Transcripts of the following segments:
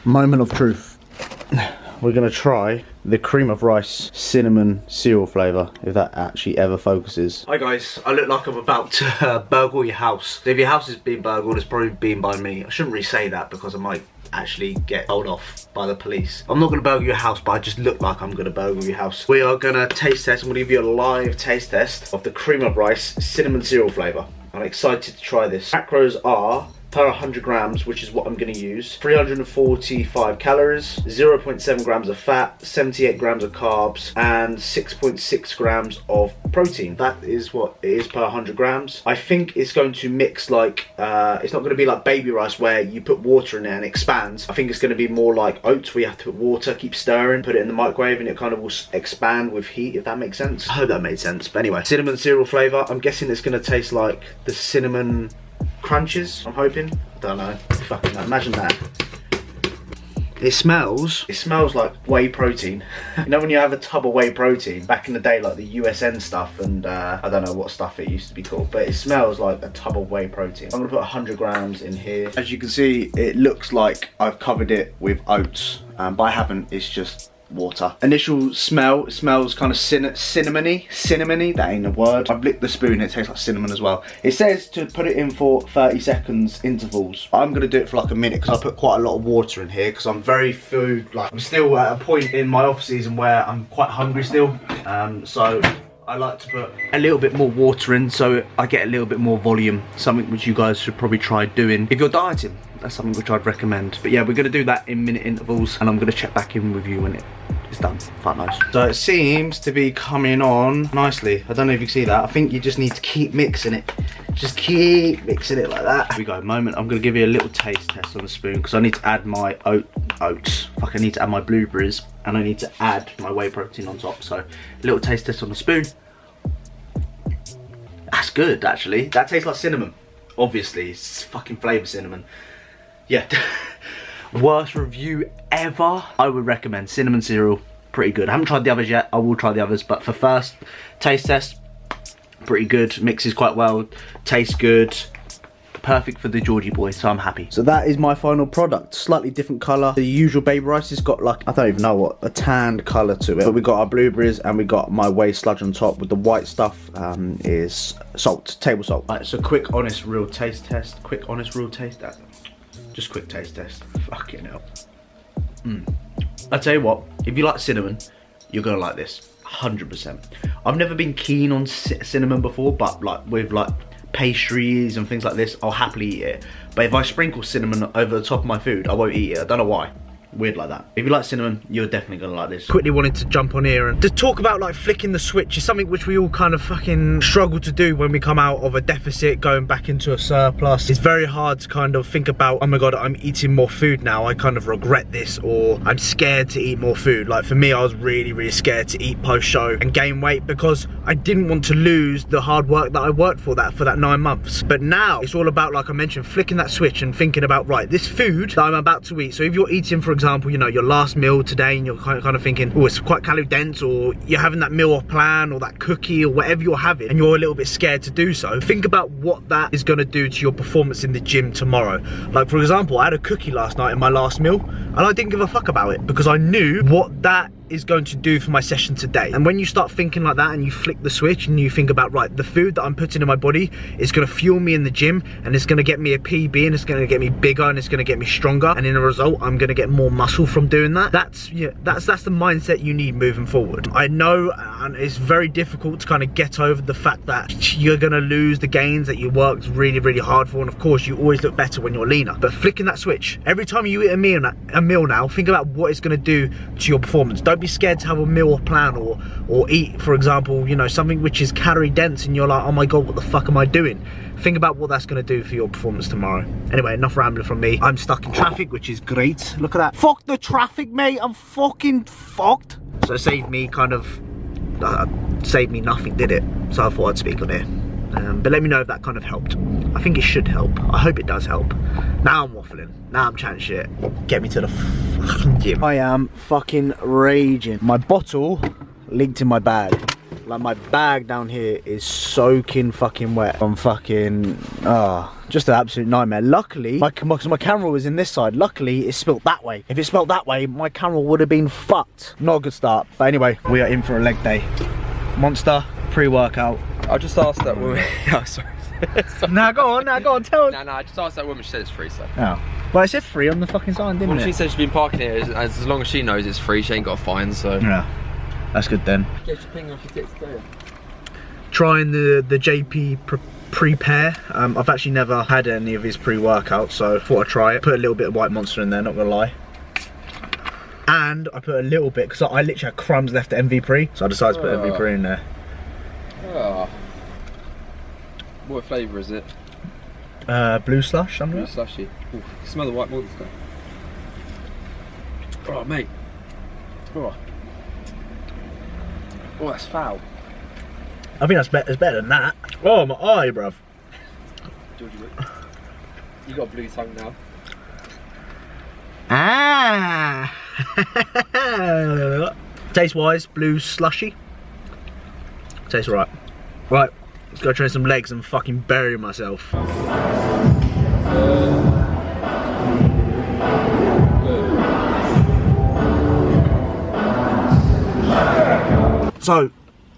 Moment of truth. We're gonna try the cream of rice cinnamon cereal flavour, if that actually ever focuses. Hi guys, I look like I'm about to burgle your house. So if your house is being burgled, it's probably been by me. I shouldn't really say that because I might actually get told off by the police. I'm not gonna burgle your house, but I just look like I'm gonna burgle your house. We are gonna taste test. I'm gonna give you a live taste test of the cream of rice cinnamon cereal flavour. I'm excited to try this. Macros are per 100 grams, which is what I'm going to use, 345 calories, 0.7 grams of fat, 78 grams of carbs, and 6.6 grams of protein. That is what it is per 100 grams. I think it's going to mix like, it's not going to be like baby rice where you put water in there and it expands. I think it's going to be more like oats where you have to put water, keep stirring, put it in the microwave, and it kind of will expand with heat, if that makes sense. I hope that made sense. But anyway, cinnamon cereal flavour. I'm guessing it's going to taste like the cinnamon crunches, I'm hoping. I don't know. Fucking imagine that. It smells like whey protein. You know when you have a tub of whey protein back in the day, like the USN stuff, and I don't know what stuff it used to be called, but it smells like a tub of whey protein. I'm gonna put 100 grams in here. As you can see, it looks like I've covered it with oats, but I haven't. It's just water. Initial smell, it smells kind of cinnamony, that ain't a word. I've licked the spoon, it tastes like cinnamon as well. It says to put it in for 30 seconds intervals. I'm gonna do it for like a minute because I put quite a lot of water in here because I'm very food, like I'm still at a point in my off season where I'm quite hungry still. So I like to put a little bit more water in so I get a little bit more volume, something which you guys should probably try doing if you're dieting. That's something which I'd recommend. But yeah, we're gonna do that in minute intervals and I'm gonna check back in with you when it's done. Fun nice. So it seems to be coming on nicely. I don't know if you can see that. I think you just need to keep mixing it. Just keep mixing it like that. Here we go, moment. I'm gonna give you a little taste test on the spoon because I need to add my oats. Fuck, I need to add my blueberries and I need to add my whey protein on top. So a little taste test on the spoon. That's good, actually. That tastes like cinnamon. Obviously, it's fucking flavour cinnamon. Yeah. Worst review ever. I would recommend cinnamon cereal. Pretty good. I haven't tried the others yet. I will try the others, but for first taste test, pretty good. Mixes quite well. Tastes good. Perfect for the Georgie boy, so I'm happy. So that is my final product. Slightly different colour. The usual baby rice has got like, I don't even know what, a tanned colour to it. But we got our blueberries and we got my whey sludge on top with the white stuff is salt, table salt. Right, so quick, honest, real taste test. Quick, honest, real taste test. Just quick taste test. Fucking hell. I tell you what, if you like cinnamon, you're gonna like this. 100%. I've never been keen on cinnamon before, but like with like pastries and things like this, I'll happily eat it. But if I sprinkle cinnamon over the top of my food, I won't eat it. I don't know why. Weird like that. If you like cinnamon, you're definitely gonna like this. Quickly wanted to jump on here and to talk about like flicking the switch is something which we all kind of fucking struggle to do when we come out of a deficit going back into a surplus. It's very hard to kind of think about, oh my god, I'm eating more food now, I kind of regret this, or I'm scared to eat more food. Like for me, I was really scared to eat post-show and gain weight because I didn't want to lose the hard work that I worked for that 9 months. But now it's all about, like I mentioned, flicking that switch and thinking about, right, this food that I'm about to eat. So if you're eating, for example, you know, your last meal today and you're kind of thinking, oh, it's quite calorie dense, or you're having that meal off plan or that cookie or whatever you're having and you're a little bit scared to do so, think about what that is going to do to your performance in the gym tomorrow. Like for example, I had a cookie last night in my last meal and I didn't give a fuck about it because I knew what that is going to do for my session today. And when you start thinking like that and you flick the switch and you think about, right, the food that I'm putting in my body is going to fuel me in the gym and it's going to get me a PB and it's going to get me bigger and it's going to get me stronger, and in a result I'm going to get more muscle from doing that. That's the mindset you need moving forward. I know, and it's very difficult to kind of get over the fact that you're going to lose the gains that you worked really hard for, and of course you always look better when you're leaner. But flicking that switch, every time you eat a meal now, think about what it's going to do to your performance. Don't be scared to have a meal or plan or eat, for example, you know, something which is calorie dense and you're like, oh my god, what the fuck am I doing? Think about what that's going to do for your performance tomorrow. Anyway, enough rambling from me. I'm stuck in traffic, which is great. Look at that. Fuck the traffic, mate. I'm fucking fucked. So it saved me saved me nothing, did it? So I thought I'd speak on it. But let me know if that kind of helped. I think it should help. I hope it does help. Now I'm waffling. Now I'm chatting shit. Get me to the fucking gym. I am fucking raging. My bottle leaked in my bag. Like my bag down here is soaking fucking wet. I'm fucking, just an absolute nightmare. Luckily, my camera was in this side. Luckily, it spilt that way. If it spilt that way, my camera would have been fucked. Not a good start. But anyway, we are in for a leg day. Monster, pre-workout. I just asked that woman. Oh, sorry. Now go on, tell No, I just asked that woman, she said it's free, so. Oh. Well, it said free on the fucking sign, didn't it? Well, she said she's been parking here as long as she knows it's free, she ain't got a fine, so. Yeah, that's good then. Get your finger off your tits there. Trying the JP Prepare. I've actually never had any of his pre-workouts, so I thought I'd try it. Put a little bit of White Monster in there, not gonna lie. And I put a little bit, because I literally had crumbs left at MV Pre, so I decided to put MV Pre in there. Oh. What flavour is it? Blue slush, Blue slushy. Ooh, smell the White Monster. Oh, mate. Oh. Oh, that's foul. I think that's better than that. Oh, my eye, bruv. Georgie, you got a blue tongue now. Ah! Taste-wise, blue slushy. Tastes alright. Right, let's go train some legs and fucking bury myself. So,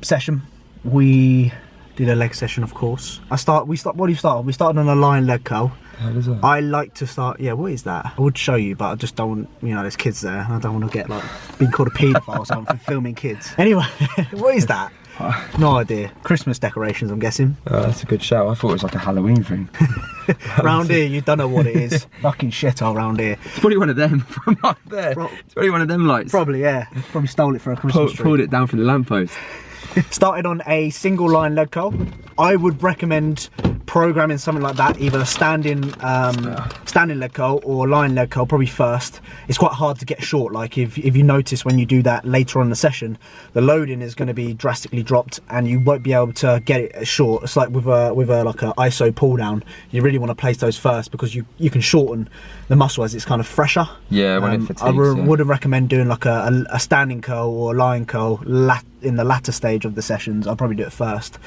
session. We did a leg session, of course. What do you start? We started on a lying leg curl. How does that? I like to start, yeah, what is that? I would show you, but I just don't want, you know, there's kids there. I don't want to get, like, being called a paedophile or something for filming kids. Anyway, what is that? No idea. Christmas decorations, I'm guessing. Oh, that's a good shout. I thought it was like a Halloween thing. Round here, you don't know what it is. Fucking shit all round here. It's probably one of them from up there. It's probably one of them lights. Probably, yeah. Probably stole it for a Christmas tree. Pulled it down from the lamppost. Started on a single line leg curl. I would recommend programming something like that, either a standing leg curl or line leg curl, probably first. It's quite hard to get short. Like if you notice when you do that later on in the session, the loading is going to be drastically dropped and you won't be able to get it short. It's like with a like a ISO pull down. You really want to place those first because you can shorten the muscle as it's kind of fresher. Yeah, when it fatigues. I wouldn't recommend doing like a standing curl or a line curl in the latter stage of the sessions. I'll probably do it first.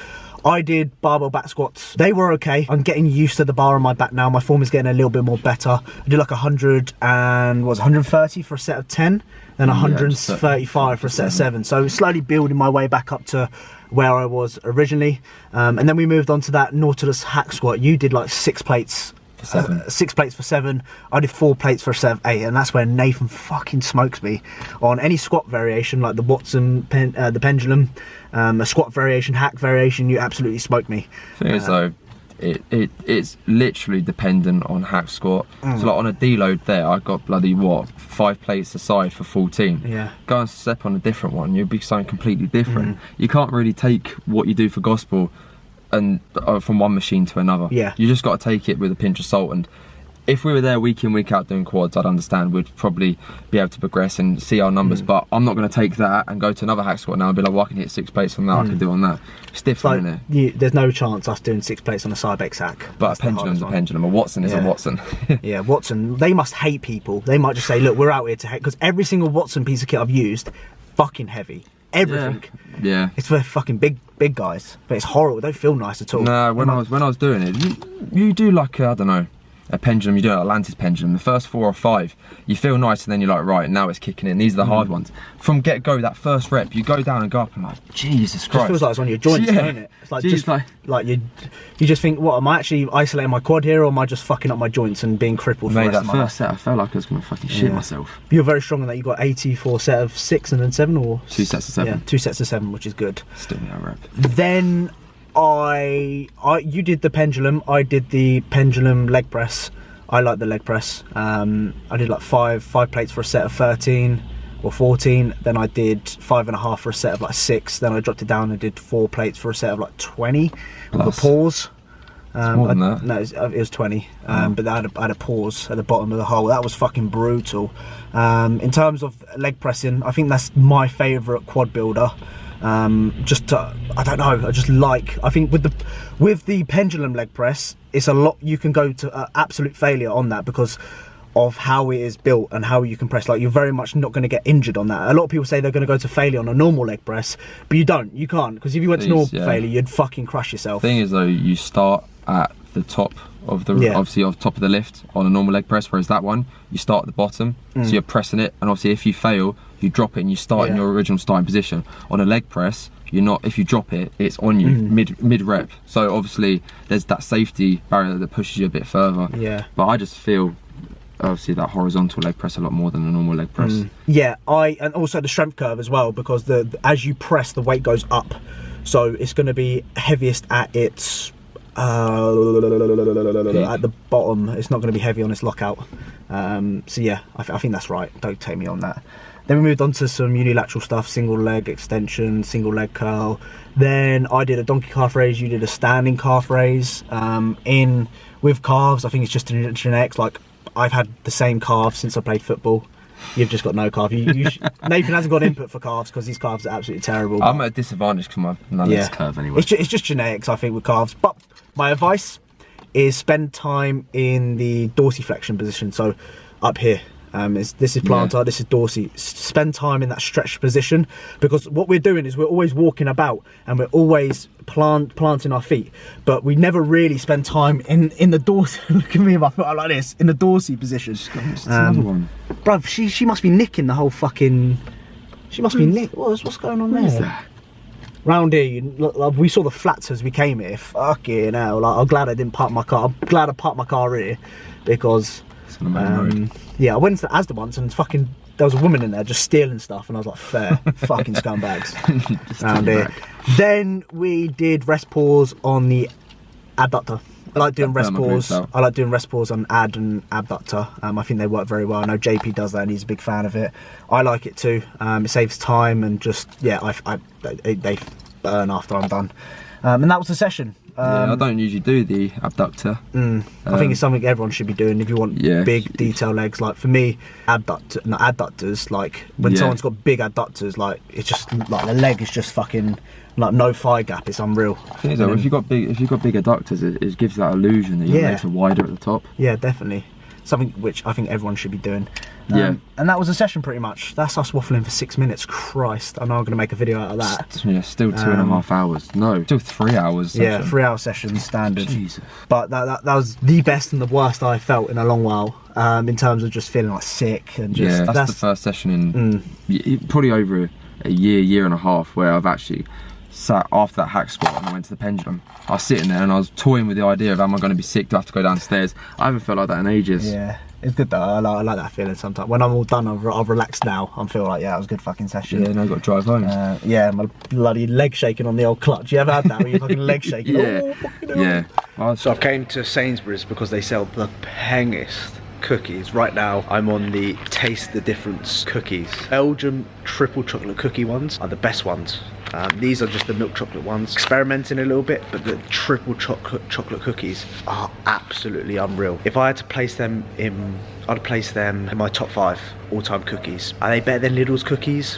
I did barbell back squats. They were okay. I'm getting used to the bar on my back now. My form is getting a little bit more better. I did like 130 for a set of 10, then 135 for a set of 7. So slowly building my way back up to where I was originally. And then we moved on to that Nautilus hack squat. You did like 6 plates. 6 plates for 7. I did 4 plates for 8, and that's where Nathan fucking smokes me on any squat variation, like the Watson, the pendulum, a squat variation, hack variation. You absolutely smoked me. Thing is though, it's literally dependent on hack squat. So like on a deload there, I got bloody what 5 plates aside for 14. Yeah. Go and step on a different one, you'll be something completely different. You can't really take what you do for gospel and from one machine to another. Yeah. You just got to take it with a pinch of salt. And if we were there week in, week out doing quads, I'd understand we'd probably be able to progress and see our numbers. But I'm not going to take that and go to another hack squat now and be like, well, I can hit 6 plates from that, I can do on that. It's different, like, isn't it? There's no chance us doing 6 plates on a Cybex hack. But a pendulum's a pendulum. A Watson is a Watson. Yeah, Watson, they must hate people. They might just say, look, we're out here to hate, because every single Watson piece of kit I've used, fucking heavy. Everything. Yeah. It's for fucking big guys, but it's horrible. They don't feel nice at all. No, when I was doing it, you do like I don't know, a pendulum. You do an Atlantis pendulum. The first 4 or 5, you feel nice, and then you're like, right, now it's kicking in. These are the hard ones. From get go, that first rep, you go down and go up, and like, Jesus Christ. It feels like it's on your joints, doesn't it? It's like, just like you just think, what, am I actually isolating my quad here, or am I just fucking up my joints and being crippled for the rest of my life? That first set, I felt like I was gonna fucking shit myself. You're very strong in that. You got 80 for a set of 6 and then 7, or 2 sets of 7. Yeah, 2 sets of 7, which is good. Still no rep. Then you did the pendulum. I did the pendulum leg press. I like the leg press. I did like 5 plates for a set of 13 or 14. Then I did 5.5 for a set of like 6. Then I dropped it down and did 4 plates for a set of like 20 with a pause. More than that. No, it was 20. But I had a pause at the bottom of the hole. That was fucking brutal. In terms of leg pressing, I think that's my favourite quad builder. I don't know, I think with the pendulum leg press, it's a lot. You can go to absolute failure on that, because of how it is built and how you can press. Like, you're very much not going to get injured on that. A lot of people say they're going to go to failure on a normal leg press, but you can't, because if you went to normal failure, you'd fucking crush yourself. Thing is though, you start at the top of the obviously off top of the lift on a normal leg press, whereas that one you start at the bottom, so you're pressing it, and obviously if you fail, you drop it and you start in your original starting position. On a leg press, you're not, if you drop it, it's on you mid rep. So obviously there's that safety barrier that pushes you a bit further. Yeah. But I just feel obviously that horizontal leg press a lot more than a normal leg press. Yeah, and also the strength curve as well, because as you press, the weight goes up, so it's going to be heaviest at its at the bottom. It's not going to be heavy on its lockout. So yeah, I think that's right. Don't take me on that. Then we moved on to some unilateral stuff, single leg extension, single leg curl. Then I did a donkey calf raise, you did a standing calf raise. With calves, I think it's just genetics. Like, I've had the same calves since I played football. You've just got no calf. Nathan hasn't got input for calves because his calves are absolutely terrible. I'm at a disadvantage because my leg's curve anyway. It's just genetics, I think, with calves. But my advice is spend time in the dorsiflexion position. So up here. This is plantar, this is dorsi. Spend time in that stretched position, because what we're doing is we're always walking about and we're always planting our feet, but we never really spend time in the dorsi. Look at me, my foot like this, in the dorsi position. Another one. Bruv, she must be nicking the whole fucking. She must be nicking. What's going on there? What is that? Round here, we saw the flats as we came here. Fucking hell! Like, I'm glad I didn't park my car. I'm glad I parked my car here, because. Yeah, I went to the Asda once and fucking there was a woman in there just stealing stuff, and I was like, fair, fucking scumbags around here. Then we did rest pause on the abductor. I like doing rest pause. I like doing rest pause on ad and abductor. I think they work very well. I know JP does that and he's a big fan of it. I like it too. It saves time, and just they burn after I'm done. And that was the session. I don't usually do the abductor. I think it's something everyone should be doing if you want big detail legs. Like for me, adductors, like when someone's got big adductors, like it's just like the leg is just fucking like no thigh gap. It's unreal. If you've got big adductors, it gives that illusion that your legs are wider at the top. Yeah, definitely. Something which I think everyone should be doing. And that was a session pretty much. That's us waffling for 6 minutes. Christ, I know I'm going to make a video out of that. Yeah, still 2.5 hours. No, still 3 hours session. Yeah, 3 hour session standard. Jesus. But that was the best and the worst I felt in a long while, in terms of just feeling like sick and just... Yeah, that's the first session in probably over a year and a half, where I've actually sat after that hack squat and I went to the pendulum. I was sitting there and I was toying with the idea of, am I going to be sick, do I have to go downstairs? I haven't felt like that in ages. Yeah, it's good though. I like that feeling sometimes. When I'm all done, I've relaxed now. I'm feeling like, yeah, it was a good fucking session. Yeah, now I've got to drive home. Yeah, my bloody leg shaking on the old clutch. You ever had that where your fucking leg shaking? So I've came to Sainsbury's because they sell the pengest cookies. Right now I'm on the Taste the Difference cookies. Belgium triple chocolate cookie ones are the best ones. These are just the milk chocolate ones. Experimenting a little bit, but the triple chocolate cookies are absolutely unreal. If I had to place them in, I'd place them in my top 5 all-time cookies. Are they better than Lidl's cookies?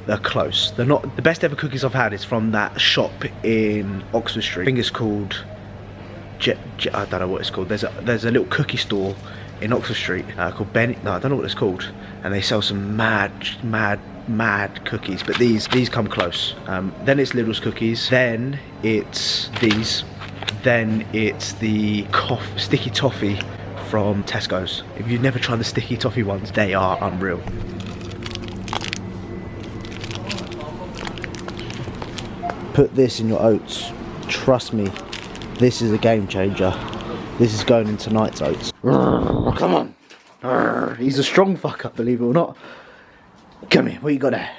They're close. They're not. The best ever cookies I've had is from that shop in Oxford Street. I think it's called I don't know what it's called. There's a little cookie store in Oxford Street called Benny. No, I don't know what it's called. And they sell some mad cookies, but these come close. Then it's Lidl's cookies, then it's these, then it's the sticky toffee from Tesco's. If you've never tried the sticky toffee ones, they are unreal. Put this in your oats. Trust me, this is a game changer. This is going in tonight's oats. Come on. He's a strong fucker, believe it or not. Come here, what you got there?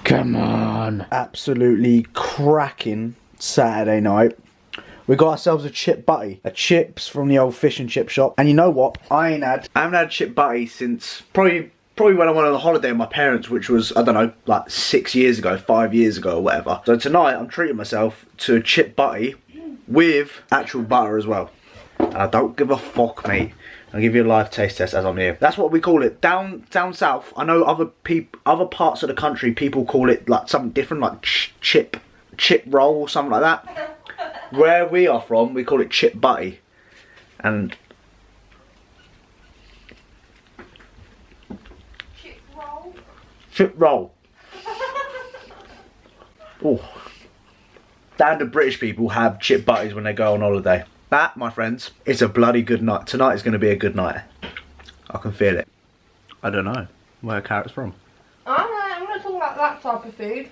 Come on. Absolutely cracking Saturday night. We got ourselves a chip butty. A chips from the old fish and chip shop. And you know what? I haven't had chip butty since probably when I went on a holiday with my parents, which was, I don't know, like 6 years ago, 5 years ago or whatever. So tonight I'm treating myself to a chip butty with actual butter as well. And I don't give a fuck, mate. I'll give you a live taste test as I'm here. That's what we call it. Down south, I know other parts of the country, people call it like something different, like chip roll or something like that. Where we are from, we call it chip butty. And Chip roll. Oh. Standard British people have chip butties when they go on holiday. That, my friends, is a bloody good night. Tonight is going to be a good night. I can feel it. I don't know where carrot's from. I'm not talking about that type of food.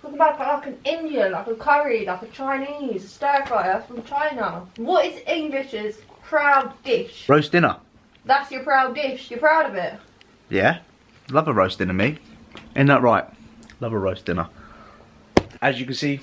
Talking about like an Indian, like a curry, like a Chinese, stir fry, that's from China. What is English's proud dish? Roast dinner. That's your proud dish, you're proud of it? Yeah, love a roast dinner, me. Isn't that right? Love a roast dinner. As you can see,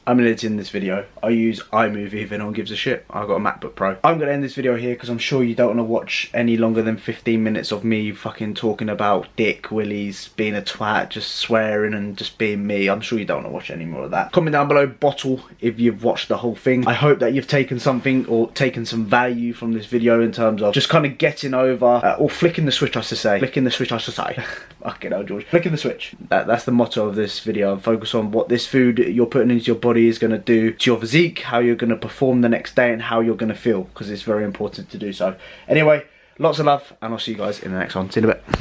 I'm editing this video. I use iMovie if anyone gives a shit. I've got a MacBook Pro. I'm going to end this video here because I'm sure you don't want to watch any longer than 15 minutes of me fucking talking about dick, willies, being a twat, just swearing and just being me. I'm sure you don't want to watch any more of that. Comment down below, bottle, if you've watched the whole thing. I hope that you've taken something or taken some value from this video in terms of just kind of getting over, or flicking the switch, I should say. Flicking the switch, I should say. Fucking hell, George. Flicking the switch. That's the motto of this video. Focus on what this food you're putting into your body is going to do to your physique, how you're going to perform the next day and how you're going to feel, because it's very important to do so. Anyway, lots of love and I'll see you guys in the next one. See you in a bit.